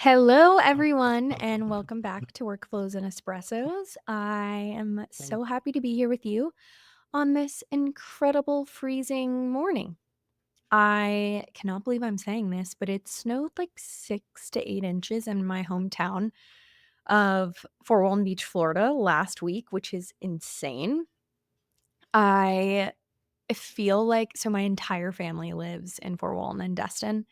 Hello, everyone, and welcome back to Workflows and Espressos. I am so happy to be here with you on this incredible freezing morning. I cannot believe I'm saying this, but it snowed like 6 to 8 inches in my hometown of Fort Walton Beach, Florida last week, which is insane. I feel like my entire family lives in Fort Walton and Destin.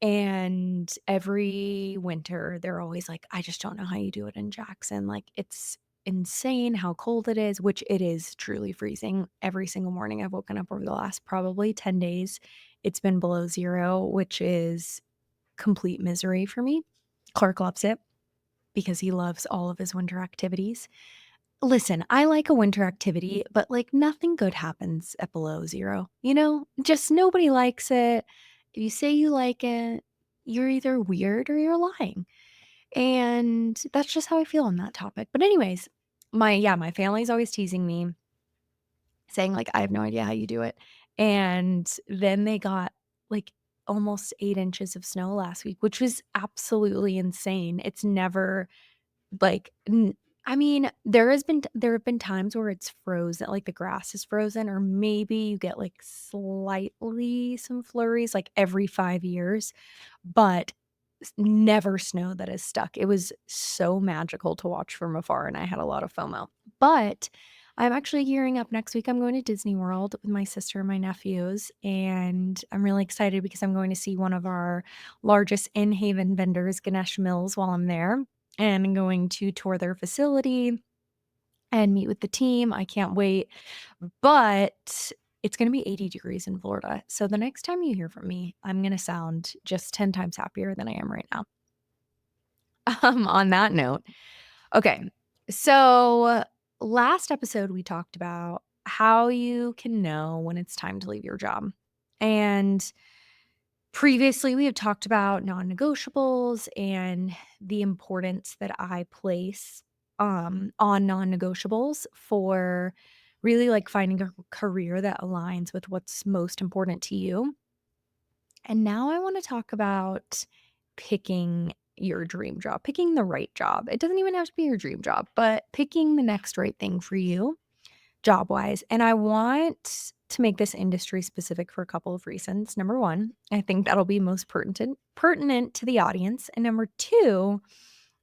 And every winter, they're always like, "I just don't know how you do it in Jackson." Like, it's insane how cold it is, which it is truly freezing. Every single morning I've woken up over the last probably 10 days, it's been below 0, which is complete misery for me. Clark loves it because he loves all of his winter activities. Listen, I like a winter activity, but, like, nothing good happens at below 0, you know? Just nobody likes it. If you say you like it, you're either weird or you're lying, and that's just how I feel on that topic. But anyways, my family's always teasing me, saying, like, "I have no idea how you do it," and then they got, like, almost 8 inches of snow last week, which was absolutely insane. It's never like, I mean, there have been times where it's frozen, like, the grass is frozen, or maybe you get, like, slightly some flurries, like, every 5 years, but never snow that is stuck. It was so magical to watch from afar, and I had a lot of FOMO. But I'm actually gearing up next week. I'm going to Disney World with my sister and my nephews, and I'm really excited because I'm going to see one of our largest in-Haven vendors, Ganesh Mills, while I'm there, and I'm going to tour their facility and meet with the team. I can't wait. But it's gonna be 80 degrees in Florida. So the next time you hear from me, I'm gonna sound just 10 times happier than I am right now. On that note, okay. So last episode we talked about how you can know when it's time to leave your job. And previously we have talked about non-negotiables and the importance that I place on non-negotiables for really like finding a career that aligns with what's most important to you. And now I want to talk about picking your dream job, picking the right job. It doesn't even have to be your dream job, but picking the next right thing for you job wise. And I want to make this industry specific for a couple of reasons. Number one, I think that'll be most pertinent to the audience. And number two,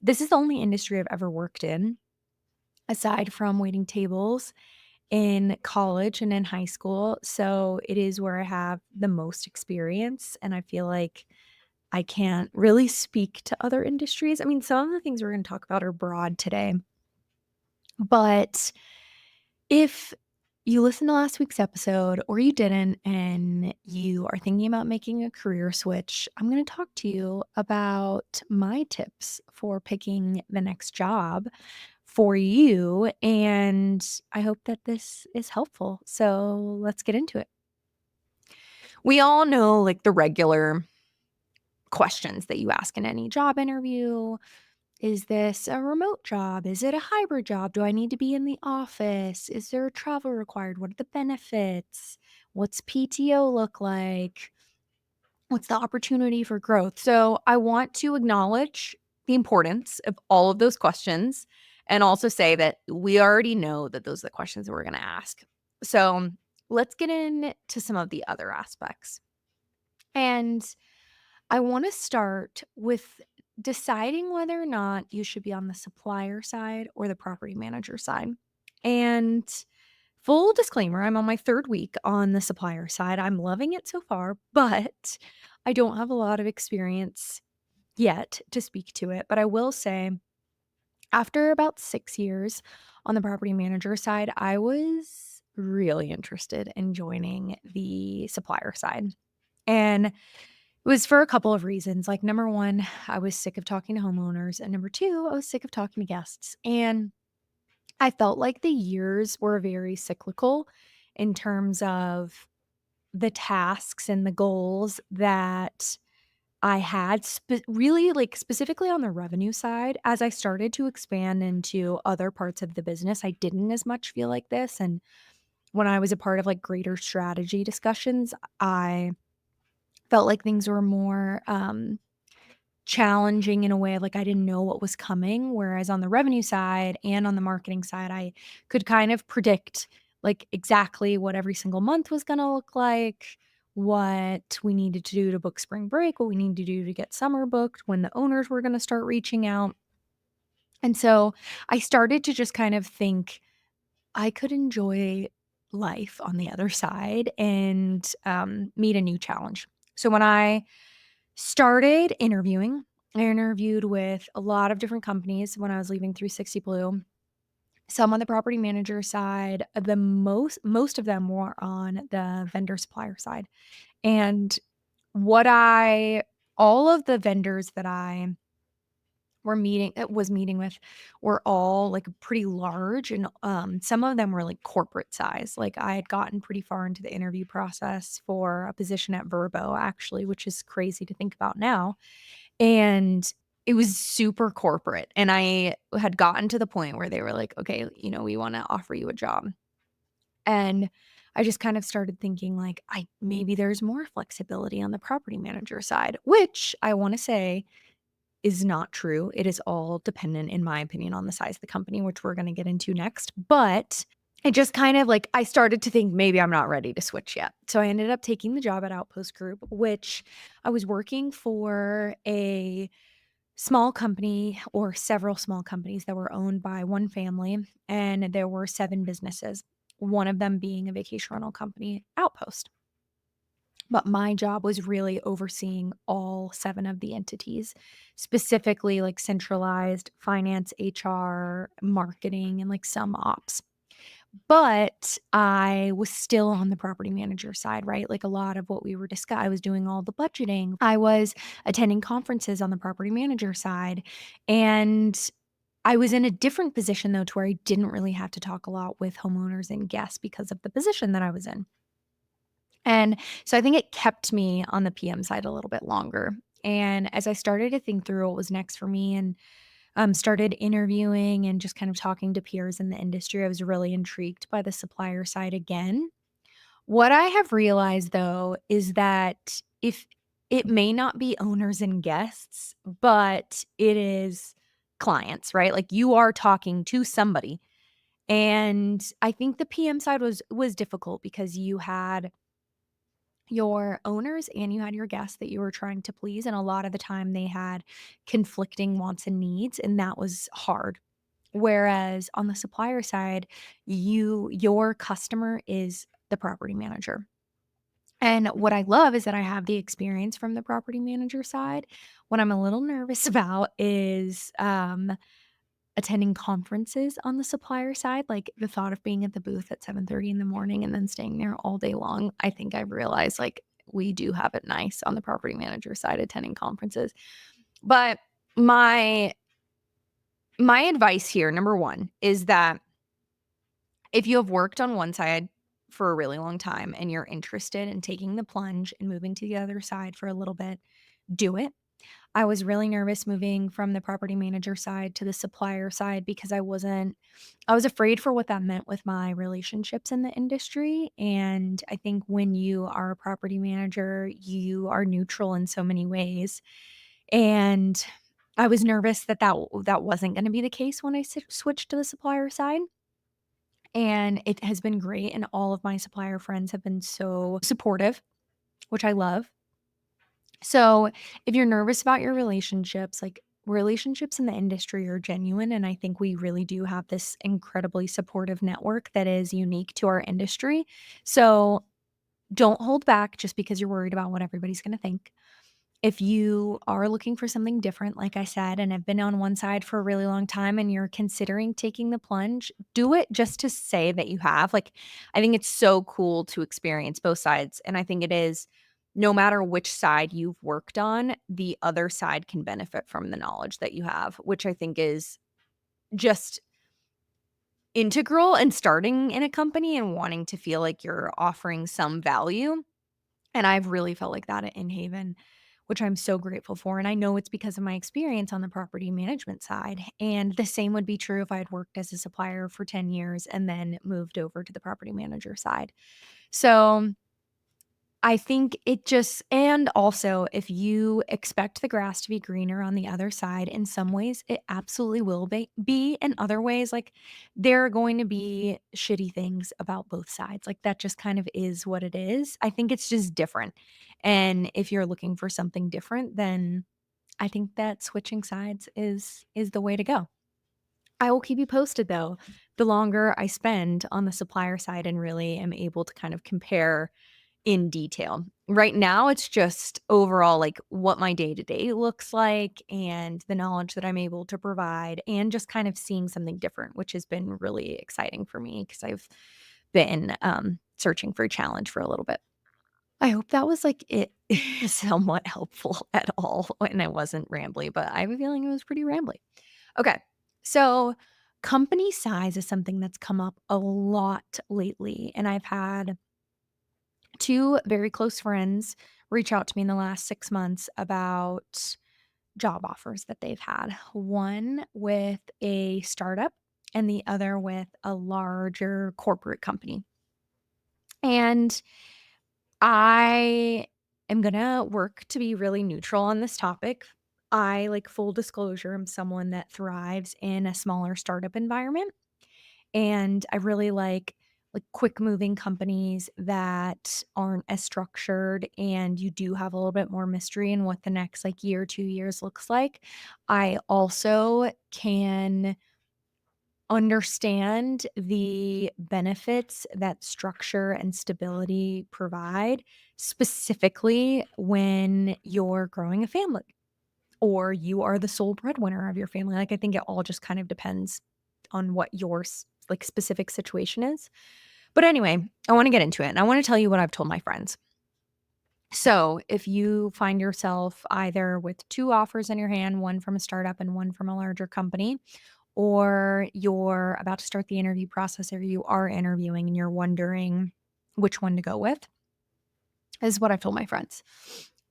this is the only industry I've ever worked in aside from waiting tables in college and in high school. So it is where I have the most experience. And I feel like I can't really speak to other industries. I mean, some of the things we're going to talk about are broad today, but if you listened to last week's episode or you didn't and you are thinking about making a career switch, I'm going to talk to you about my tips for picking the next job for you. And I hope that this is helpful. So let's get into it. We all know like the regular questions that you ask in any job interview. Is this a remote job? Is it a hybrid job? Do I need to be in the office? Is there travel required? What are the benefits? What's PTO look like? What's the opportunity for growth? So, I want to acknowledge the importance of all of those questions and also say that we already know that those are the questions that we're going to ask. So, let's get into some of the other aspects. And I want to start with deciding whether or not you should be on the supplier side or the property manager side. And full disclaimer, I'm on my third week on the supplier side. I'm loving it so far, but I don't have a lot of experience yet to speak to it. But I will say, after about 6 years on the property manager side, I was really interested in joining the supplier side. And it was for a couple of reasons. Like, number one, I was sick of talking to homeowners. And number two, I was sick of talking to guests. And I felt like the years were very cyclical in terms of the tasks and the goals that I had really like specifically on the revenue side. As I started to expand into other parts of the business, I didn't as much feel like this. And when I was a part of like greater strategy discussions, I felt like things were more challenging in a way, like, I didn't know what was coming, whereas on the revenue side and on the marketing side, I could kind of predict, like, exactly what every single month was gonna look like, what we needed to do to book spring break, what we need to do to get summer booked, when the owners were gonna start reaching out, and so I started to just kind of think I could enjoy life on the other side and, meet a new challenge. So when I started interviewing, I interviewed with a lot of different companies when I was leaving 360 Blue. Some on the property manager side, the most of them were on the vendor supplier side. And what I all of the vendors that I was meeting with were all, like, pretty large and, some of them were, like, corporate size. Like, I had gotten pretty far into the interview process for a position at Verbo, actually, which is crazy to think about now, and it was super corporate, and I had gotten to the point where they were like, "Okay, we wanna offer you a job." And I just kind of started thinking, like, I maybe there's more flexibility on the property manager side, which I wanna say is not true. It is all dependent, in my opinion, on the size of the company, which we're gonna get into next. But it just kind of like I started to think maybe I'm not ready to switch yet. So I ended up taking the job at Outpost Group, which I was working for a small company or several small companies that were owned by one family, and there were 7 businesses, one of them being a vacation rental company, Outpost. But my job was really overseeing all 7 of the entities, specifically, like, centralized finance, HR, marketing, and, like, some ops. But I was still on the property manager side, right? Like, a lot of what we were I was doing all the budgeting. I was attending conferences on the property manager side, and I was in a different position, though, to where I didn't really have to talk a lot with homeowners and guests because of the position that I was in. And so I think it kept me on the PM side a little bit longer. And as I started to think through what was next for me and started interviewing and just kind of talking to peers in the industry, I was really intrigued by the supplier side again. What I have realized though is that if it may not be owners and guests, but it is clients, right? Like you are talking to somebody. And I think the PM side was difficult because you had your owners and you had your guests that you were trying to please, and a lot of the time they had conflicting wants and needs, and that was hard. Whereas on the supplier side, your customer is the property manager. And what I love is that I have the experience from the property manager side. What I'm a little nervous about is attending conferences on the supplier side, like, the thought of being at the booth at 7:30 in the morning and then staying there all day long, I think I've realized, like, we do have it nice on the property manager side attending conferences. But my my advice here, number 1, is that if you have worked on one side for a really long time and you're interested in taking the plunge and moving to the other side for a little bit, do it. I was really nervous moving from the property manager side to the supplier side because I was afraid for what that meant with my relationships in the industry, and I think when you are a property manager, you are neutral in so many ways, and I was nervous that that wasn't gonna be the case when I switched to the supplier side, and it has been great, and all of my supplier friends have been so supportive, which I love. So, if you're nervous about your relationships, like relationships in the industry are genuine. And I think we really do have this incredibly supportive network that is unique to our industry. So, don't hold back just because you're worried about what everybody's going to think. If you are looking for something different, like I said, and have been on one side for a really long time and you're considering taking the plunge, do it just to say that you have. Like, I think it's so cool to experience both sides. And I think it is no matter which side you've worked on, the other side can benefit from the knowledge that you have, which I think is just integral in starting in a company and wanting to feel like you're offering some value. And I've really felt like that at Inhaven, which I'm so grateful for, and I know it's because of my experience on the property management side, and the same would be true if I had worked as a supplier for 10 years and then moved over to the property manager side. So, I think it just and also if you expect the grass to be greener on the other side, in some ways, it absolutely will be. In other ways, like, there are going to be shitty things about both sides. Like, that just kind of is what it is. I think it's just different. And if you're looking for something different, then I think that switching sides is the way to go. I will keep you posted though, the longer I spend on the supplier side and really am able to kind of compare in detail. Right now, it's just overall like what my day to day looks like and the knowledge that I'm able to provide, and just kind of seeing something different, which has been really exciting for me because I've been searching for a challenge for a little bit. I hope that was like it somewhat helpful at all and I wasn't rambly, but I have a feeling it was pretty rambly. Okay. So, company size is something that's come up a lot lately. And I've had two very close friends reach out to me in the last 6 months about job offers that they've had. One with a startup and the other with a larger corporate company. And I am going to work to be really neutral on this topic. I, like, full disclosure, am someone that thrives in a smaller startup environment. And I really like quick moving companies that aren't as structured and you do have a little bit more mystery in what the next like year, 2 years looks like. I also can understand the benefits that structure and stability provide, specifically when you're growing a family or you are the sole breadwinner of your family. Like, I think it all just kind of depends on what your like specific situation is. But anyway, I want to get into it and I want to tell you what I've told my friends. So, if you find yourself either with two offers in your hand, one from a startup and one from a larger company, or you're about to start the interview process or you are interviewing and you're wondering which one to go with, is what I've told my friends.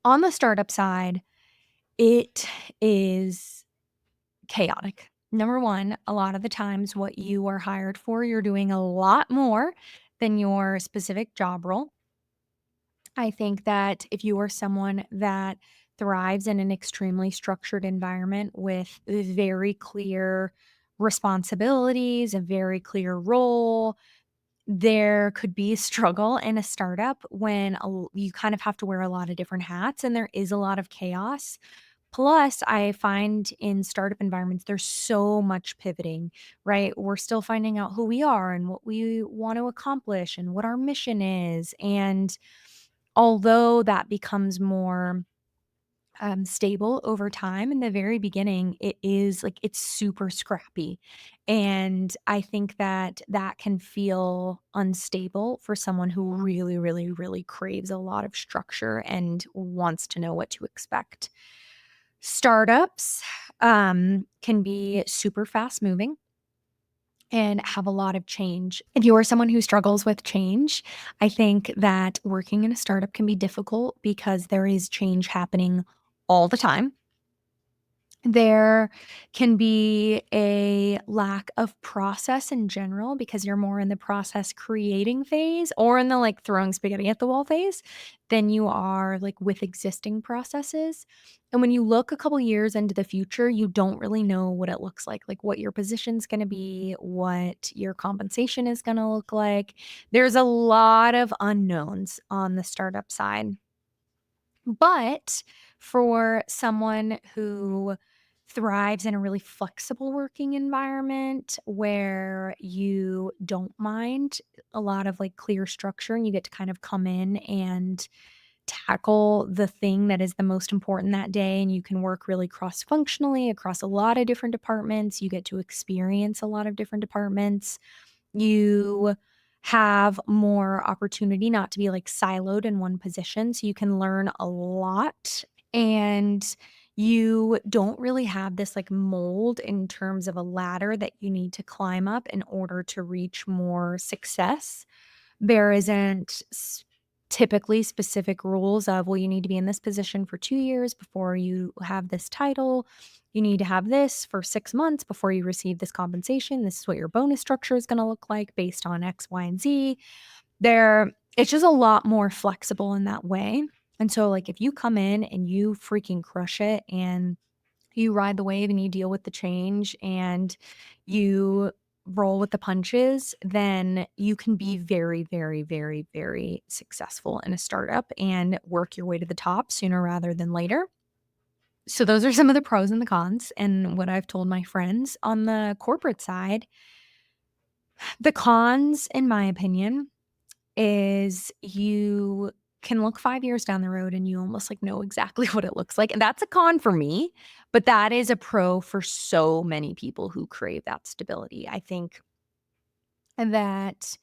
On the startup side, it is chaotic. Number one, a lot of the times what you are hired for, you're doing a lot more than your specific job role. I think that if you are someone that thrives in an extremely structured environment with very clear responsibilities, a very clear role, there could be a struggle in a startup when you kind of have to wear a lot of different hats and there is a lot of chaos. Plus, I find in startup environments, there's so much pivoting, right? We're still finding out who we are and what we want to accomplish and what our mission is. And although that becomes more stable over time, in the very beginning, it is like it's super scrappy. And I think that that can feel unstable for someone who really, really, really craves a lot of structure and wants to know what to expect. Startups can be super fast moving and have a lot of change. If you are someone who struggles with change, I think that working in a startup can be difficult because there is change happening all the time. There can be a lack of process in general because you're more in the process creating phase or in the like throwing spaghetti at the wall phase than you are like with existing processes. And when you look a couple years into the future, you don't really know what it looks like what your position's going to be, what your compensation is going to look like. There's a lot of unknowns on the startup side. But for someone who thrives in a really flexible working environment where you don't mind a lot of like clear structure and you get to kind of come in and tackle the thing that is the most important that day, and you can work really cross functionally across a lot of different departments. You get to experience a lot of different departments. You have more opportunity not to be like siloed in one position. So you can learn a lot and you don't really have this like mold in terms of a ladder that you need to climb up in order to reach more success. There isn't typically specific rules of, well, you need to be in this position for 2 years before you have this title. You need to have this for 6 months before you receive this compensation. This is what your bonus structure is going to look like based on X, Y, and Z. There It's just a lot more flexible in that way. And so, like, if you come in and you freaking crush it and you ride the wave and you deal with the change and you roll with the punches, then you can be very, very, very, very successful in a startup and work your way to the top sooner rather than later. So, those are some of the pros and the cons, and what I've told my friends. On the corporate side, the cons, in my opinion, is you can look 5 years down the road and you almost, like, know exactly what it looks like, and that's a con for me, but that is a pro for so many people who crave that stability. I think that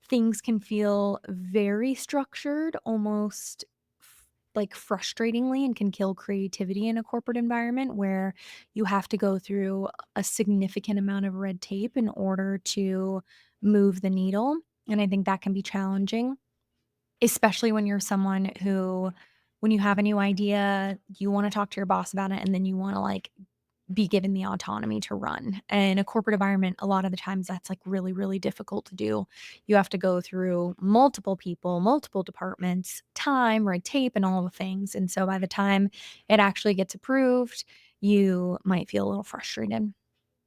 things can feel very structured, almost like frustratingly, and can kill creativity in a corporate environment where you have to go through a significant amount of red tape in order to move the needle. And I think that can be challenging, especially when you're someone who, when you have a new idea, you want to talk to your boss about it and then you want to like be given the autonomy to run. In a corporate environment, a lot of the times that's like really, really difficult to do. You have to go through multiple people, multiple departments, time, red tape, and all the things. And so by the time it actually gets approved, you might feel a little frustrated.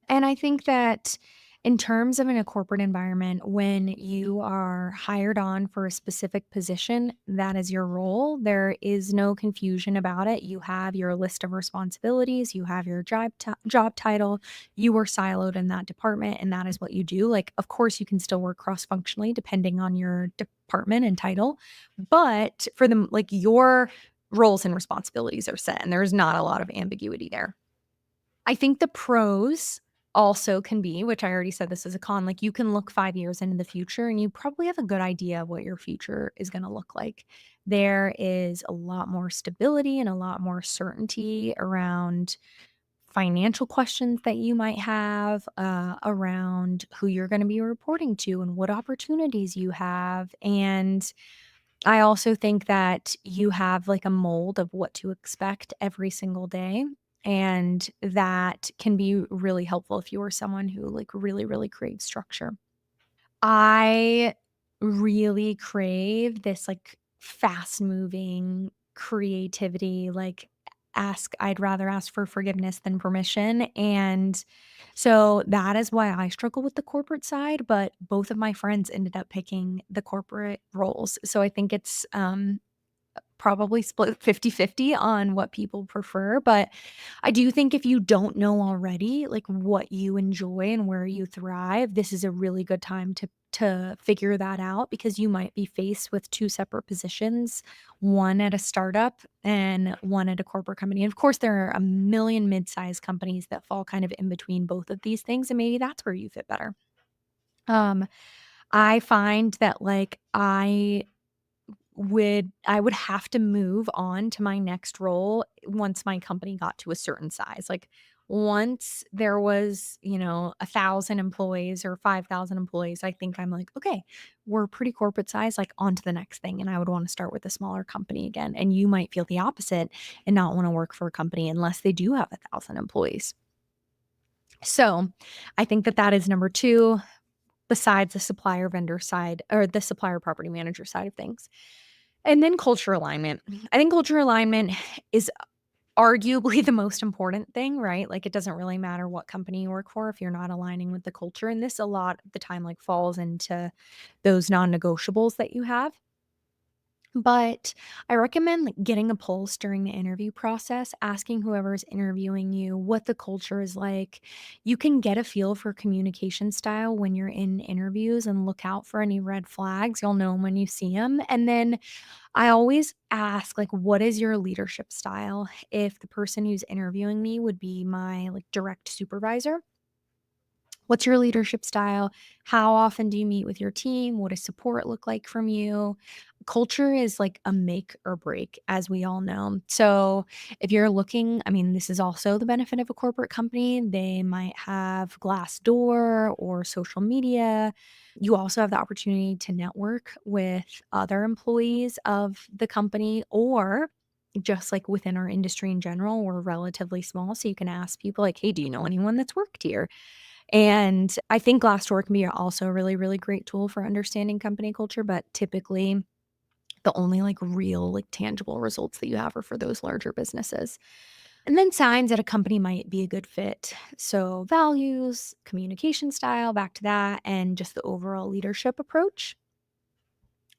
And I think that in terms of in a corporate environment, when you are hired on for a specific position, that is your role. There is no confusion about it. You have your list of responsibilities, you have your job title, you were siloed in that department, and that is what you do. Like, of course, you can still work cross functionally depending on your department and title, but for them, like your roles and responsibilities are set, and there's not a lot of ambiguity there. I think the pros also can be, which I already said this is a con, like you can look 5 years into the future and you probably have a good idea of what your future is gonna look like. There is a lot more stability and a lot more certainty around financial questions that you might have, around who you're gonna be reporting to and what opportunities you have, and I also think that you have like a mold of what to expect every single day. And that can be really helpful if you are someone who like really, really craves structure. I really crave this like fast moving creativity, like I'd rather ask for forgiveness than permission. And so that is why I struggle with the corporate side, but both of my friends ended up picking the corporate roles. So I think it's probably split 50-50 on what people prefer, but I do think if you don't know already, like, what you enjoy and where you thrive, this is a really good time to figure that out because you might be faced with 2 separate positions, one at a startup and one at a corporate company. And of course, there are a million mid-sized companies that fall kind of in between both of these things, and maybe that's where you fit better. Um, I find that, like, I would have to move on to my next role once my company got to a certain size. Like, once there was, 1,000 employees or 5,000 employees, I think I'm like, "Okay, we're pretty corporate size, like, on to the next thing," and I would wanna start with a smaller company again, and you might feel the opposite and not wanna work for a company unless they do have 1,000 employees. So, I think that that is number 2 besides the supplier vendor side or the supplier property manager side of things. And then culture alignment. I think culture alignment is arguably the most important thing, right? Like, it doesn't really matter what company you work for if you're not aligning with the culture, and this a lot of the time, like, falls into those non-negotiables that you have. But I recommend, like, getting a pulse during the interview process, asking whoever's interviewing you what the culture is like. You can get a feel for communication style when you're in interviews and look out for any red flags. You'll know 'em when you see them. And then I always ask, like, what is your leadership style? If the person who's interviewing me would be my, like, direct supervisor, what's your leadership style? How often do you meet with your team? What does support look like from you? Culture is like a make or break, as we all know. So, if you're looking, I mean, this is also the benefit of a corporate company. They might have Glassdoor or social media. You also have the opportunity to network with other employees of the company, or just like within our industry in general, we're relatively small. So you can ask people, like, hey, do you know anyone that's worked here? And I think Glassdoor can be also a really, really great tool for understanding company culture, but typically the only like real, like tangible results that you have are for those larger businesses. And then signs that a company might be a good fit. So values, communication style, back to that, and just the overall leadership approach.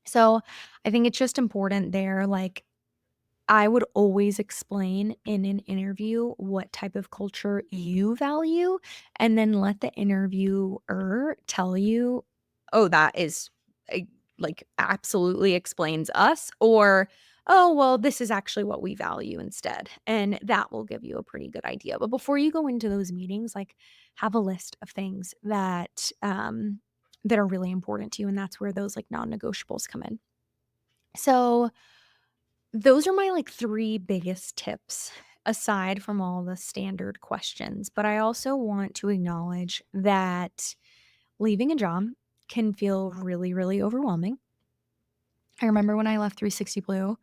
So I think it's just important there, like I would always explain in an interview what type of culture you value, and then let the interviewer tell you, "Oh, that is a like, absolutely explains us," or, "Oh, well, this is actually what we value instead," and that will give you a pretty good idea. But before you go into those meetings, like, have a list of things that are really important to you, and that's where those, like, non-negotiables come in. So those are my, like, 3 biggest tips aside from all the standard questions, but I also want to acknowledge that leaving a job can feel really, really overwhelming. I remember when I left 360 Blue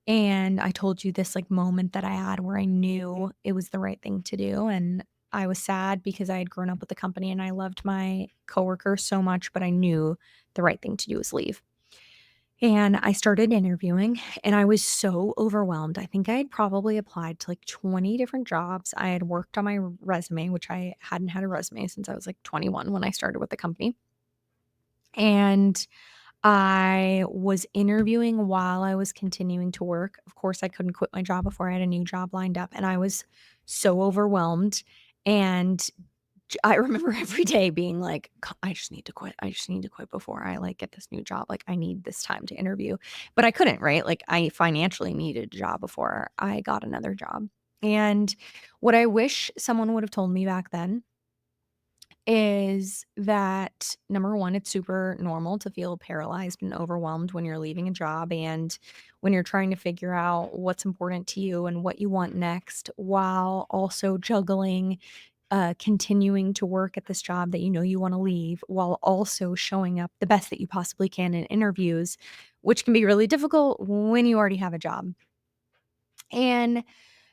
and I told you this, like, moment that I had where I knew it was the right thing to do, and I was sad because I had grown up with the company and I loved my coworker so much, but I knew the right thing to do was leave. And I started interviewing and I was so overwhelmed. I think I had probably applied to like 20 different jobs. I had worked on my resume, which I hadn't had a resume since I was like 21 when I started with the company. And I was interviewing while I was continuing to work. Of course, I couldn't quit my job before I had a new job lined up. And I was so overwhelmed. And I remember every day being like, I just need to quit. I just need to quit before I like get this new job. Like I need this time to interview." But I couldn't, right? Like I financially needed a job before I got another job. And what I wish someone would have told me back then is that number 1, it's super normal to feel paralyzed and overwhelmed when you're leaving a job and when you're trying to figure out what's important to you and what you want next while also juggling continuing to work at this job that you know you wanna leave, while also showing up the best that you possibly can in interviews, which can be really difficult when you already have a job. And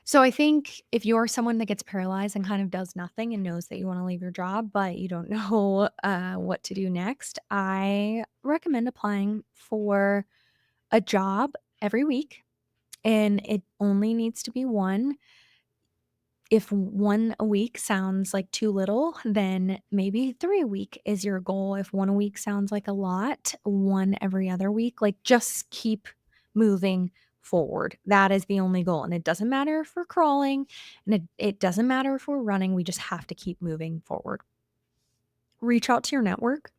so I think if you're someone that gets paralyzed and kind of does nothing and knows that you wanna leave your job, but you don't know, what to do next, I recommend applying for a job every week, and it only needs to be 1. If 1 a week sounds like too little, then maybe 3 a week is your goal. If 1 a week sounds like a lot, 1 every other week, like, just keep moving forward. That is the only goal, and it doesn't matter if we're crawling, and it doesn't matter if we're running, we just have to keep moving forward. Reach out to your network.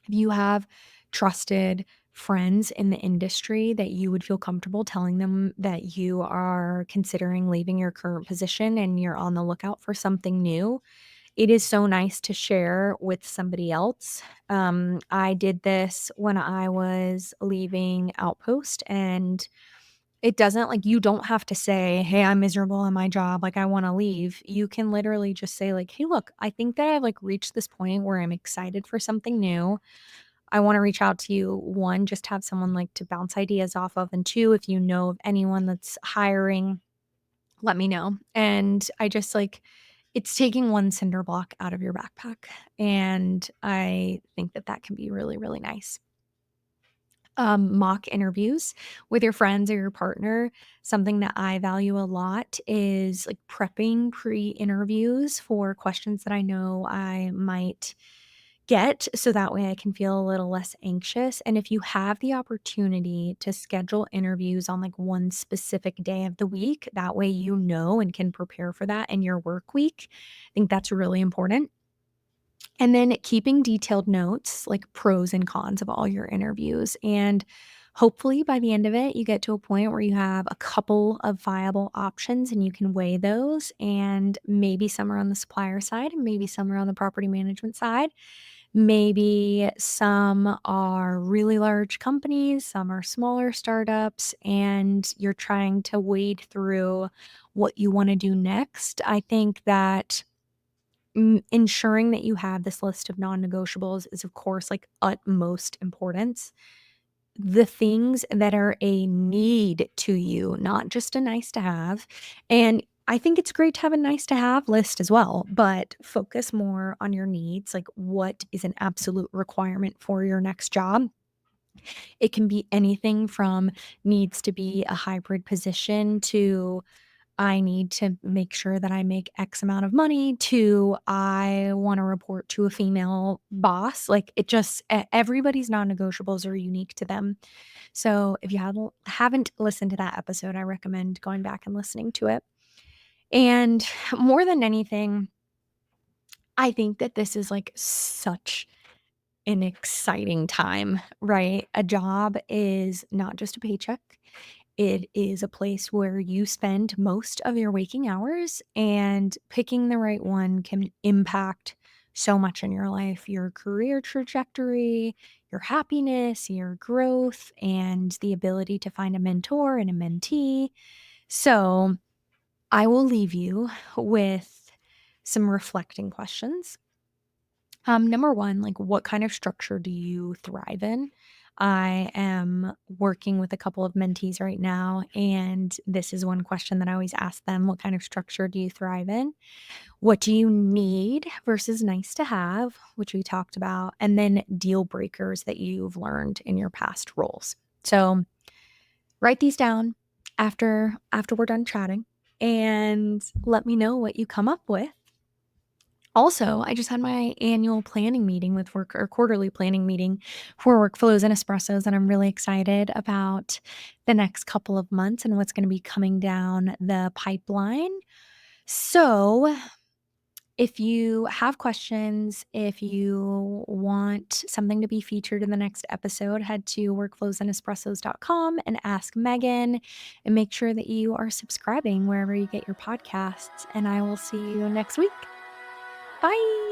If you have trusted friends in the industry that you would feel comfortable telling them that you are considering leaving your current position and you're on the lookout for something new, it is so nice to share with somebody else. I did this when I was leaving Outpost, and it doesn't like you don't have to say, "Hey, I'm miserable in my job, like I want to leave." You can literally just say like, "Hey, look, I think that I've like reached this point where I'm excited for something new. I wanna reach out to you, 1, just have someone, like, to bounce ideas off of, and 2, if you know of anyone that's hiring, let me know." And I just, like it's taking 1 cinder block out of your backpack, and I think that that can be really, really nice. Mock interviews with your friends or your partner, something that I value a lot is, like, prepping pre-interviews for questions that I know I might get, so that way I can feel a little less anxious. And if you have the opportunity to schedule interviews on like one specific day of the week, that way you know and can prepare for that in your work week. I think that's really important. And then keeping detailed notes, like pros and cons of all your interviews. And hopefully by the end of it, you get to a point where you have a couple of viable options and you can weigh those. And maybe some are on the supplier side, and maybe some are on the property management side. Maybe some are really large companies, some are smaller startups, and you're trying to wade through what you wanna do next. I think that ensuring that you have this list of non-negotiables is, of course, like, utmost importance. The things that are a need to you, not just a nice to have, and I think it's great to have a nice to have list as well, but focus more on your needs, like what is an absolute requirement for your next job. It can be anything from needs to be a hybrid position to I need to make sure that I make X amount of money to I want to report to a female boss. Like it just everybody's non-negotiables are unique to them. So if you haven't listened to that episode, I recommend going back and listening to it. And more than anything, I think that this is like such an exciting time, right? A job is not just a paycheck. It is a place where you spend most of your waking hours, and picking the right one can impact so much in your life, your career trajectory, your happiness, your growth, and the ability to find a mentor and a mentee. So, I will leave you with some reflecting questions. Number one, like what kind of structure do you thrive in? I am working with a couple of mentees right now, and this is one question that I always ask them. What kind of structure do you thrive in? What do you need versus nice to have, which we talked about, and then deal breakers that you've learned in your past roles. So write these down after we're done chatting and let me know what you come up with. Also, I just had my annual planning meeting with work or quarterly planning meeting for Workflows and Espressos, and I'm really excited about the next couple of months and what's going to be coming down the pipeline. So, if you have questions, if you want something to be featured in the next episode, head to workflowsandespressos.com and ask Meaghan, and make sure that you are subscribing wherever you get your podcasts. And I will see you next week. Bye.